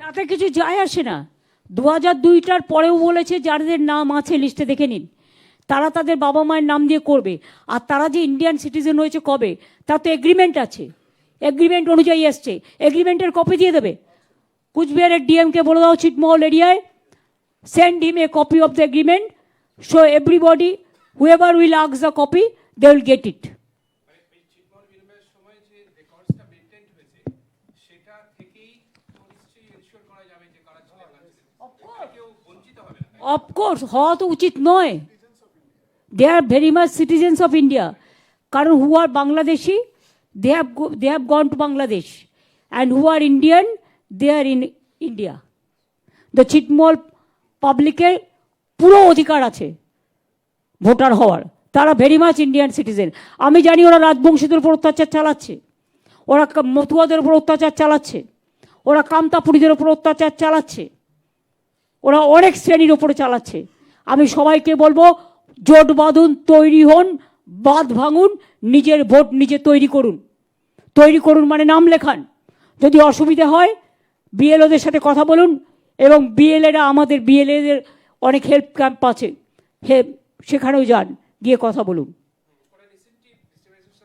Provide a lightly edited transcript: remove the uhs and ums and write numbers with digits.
তাতে কিছু যায় আসে না। 2002টার পরেও বলেছে যাদের নাম আছে লিস্টে দেখে নিন, তারা তাদের বাবা মায়ের নাম দিয়ে করবে। আর তারা যে ইন্ডিয়ান সিটিজেন হয়েছে কবে, তার তো এগ্রিমেন্ট আছে, এগ্রিমেন্ট অনুযায়ী এসছে, এগ্রিমেন্টের কপি দিয়ে দেবে। কুচবিহারের ডিএমকে বলে দাও ছিটমহল এরিয়ায়, send him a copy of the agreement, so everybody, whoever will ask the copy, they will get it. Of course, হওয়া তো উচিত নয়। They are very much citizens of India. কারণ who are Bangladeshi, they have gone to Bangladesh, and who are Indian, they are in India. The ছিটমহল পাবলিকের পুরো অধিকার আছে ভোটার হওয়ার, তারা ভেরি মাচ ইন্ডিয়ান সিটিজেন। আমি জানি ওরা রাজবংশীদের উপর অত্যাচার চালাচ্ছে, ওরা মতুয়াদের উপর অত্যাচার চালাচ্ছে, ওরা কামতাপুরীদের উপর অত্যাচার চালাচ্ছে, ওরা অনেক শ্রেণীর ওপরে চালাচ্ছে। আমি সবাইকে বলবো জোট বাঁধুন, তৈরি হন, বাঁধ ভাঙুন, নিজের ভোট নিজে তৈরি করুন। তৈরি করুন মানে নাম লেখান। যদি অসুবিধা হয় বিএলওদের সাথে কথা বলুন, এবং বিএলএরা, আমাদের বিএলএদের অনেক হেল্প ক্যাম্প আছে, সেখানেও যান, গিয়ে কথা বলুন।